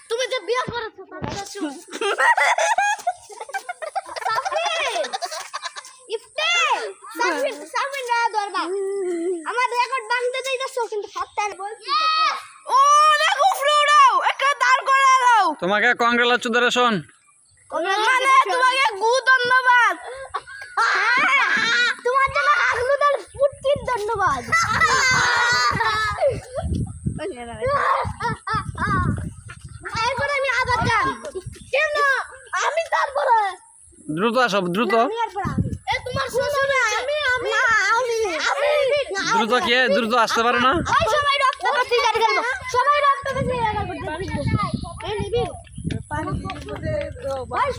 তুমি যে বিয়ে করেছো আমার রেকর্ড ভাঙতে দিতেছো কিন্তু ফাটার বলছি ও দেখো ফ্রুডাও একটা দাঁড় করে দাও তোমাকে কংগ্রাচুলেশন মানে তোমাকে ধন্যবাদ তোমার জন্য আগলুদার ফুটকির ধন্যবাদ এরপরে আমি আবার যান কেন আমি তারপরে দ্রুত আসো দ্রুত এ তোমার শ্বশুর আমি দ্রুত কে দ্রুত আসতে পারো না ওই সবাই রক্ত করতে যাবে কেন সবাই রক্ত করতে যাবে এই নিবি পানি ভাই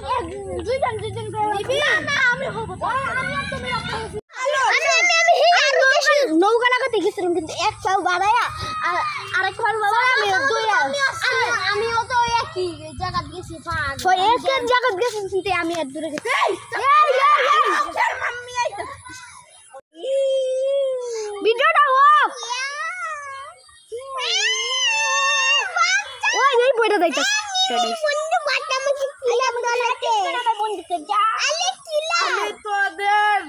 দুইজন করে নিবি না আমি হব আমি আর তুমি রক্ত করতে আমি নৌকা লাগাতে গেছিলাম কিন্তু এক পাও বাড়ায়া আর আরেক পাও বাড়ায়া আমি তো একই জায়গা গেছি ওই এক জায়গা গেছি কিন্তু আমি এত দূরে গেছি মাম্মি আইতা ভিডিওটা অফ ওই এই বইটা দেখতে বন্ধু বাটা মুখে কিলাম গলাতে বন্ধুকে যা আলে কিলা আমি তোদের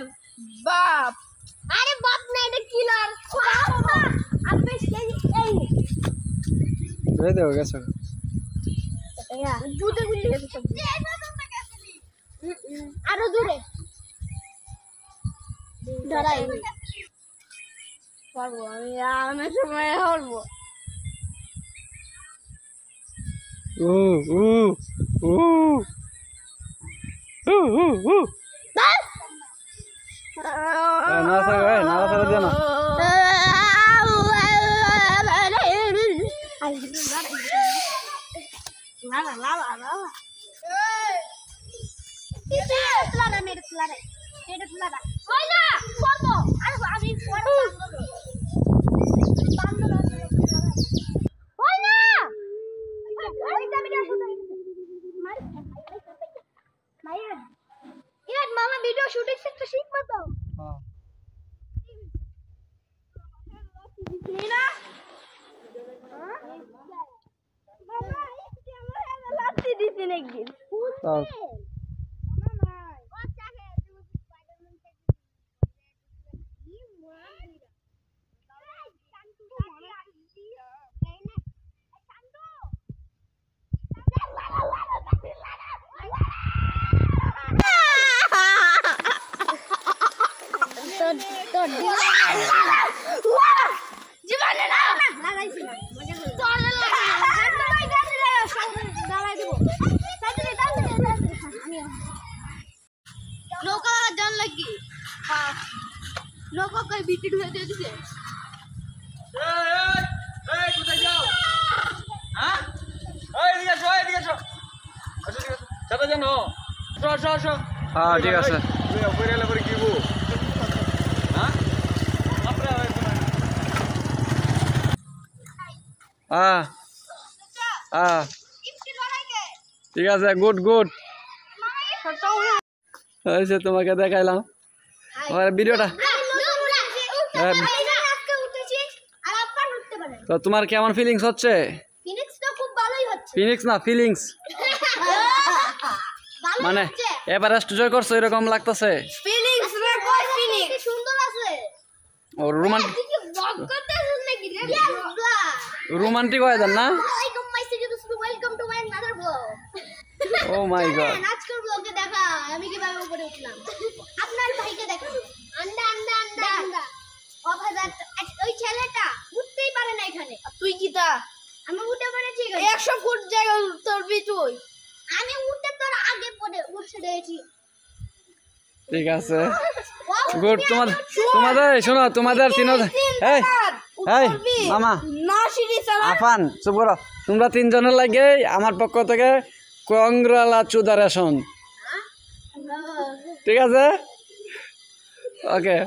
বাপ আরে বাপ না এটা কিলার আপনি এই দেও গেছো দুধে গুলি গেছে সব আরো দূরে ধরাই পারবো আমি সময় হরবো मामा वीडियो शूटिंग से सीख मत आओ हां नीना मामा एक कैमरा लाती दी थी एक दिन हां জীবনে না লাগাইছি না মজা করে চল ভাই গাড়ি রে দাঁড়াই দেব আমি নৌকা জান লাগি হ্যাঁ নৌকা কই বিটি ঢুকে দিয়ে দিছে এই কোথায় যাও হ্যাঁ এদিকে আসো আচ্ছা ঠিক আছে চাটা জানো আসো হ্যাঁ ঠিক আছে তুই উপরে এলে পরে কিবো হ্যাঁ আপরে ঠিক আছে গুড তোমাকে দেখাইলাম আমার ভিডিওটা তো তোমার কেমন ফিলিংস হচ্ছে ফিনিক্স না ফিলিংস মানে এভারেস্ট জয় করছো এরকম লাগতেছে রোমান্টিক হয়ে যান না ও মাই গড আজকের ব্লগে দেখা আমি কিভাবে উপরে উঠলাম আপনার ভাইকে দেখো আন্ডা ওই ছেলেটা উঠতেই পারে না এখানে তুই কিটা আমি উঠে পড়েছি 100 ফুট জায়গা উঠবি তুই আমি উঠতে তোর আগে পড়ে উঠে দিয়েছি ঠিক আছে গুড তোমাদের শোনো তোমাদের তিনজন এই মামা আফান চুপ করো তোমরা তিনজনের লাগে আমার পক্ষ থেকে কংগ্রাচুলেশন ঠিক আছে ওকে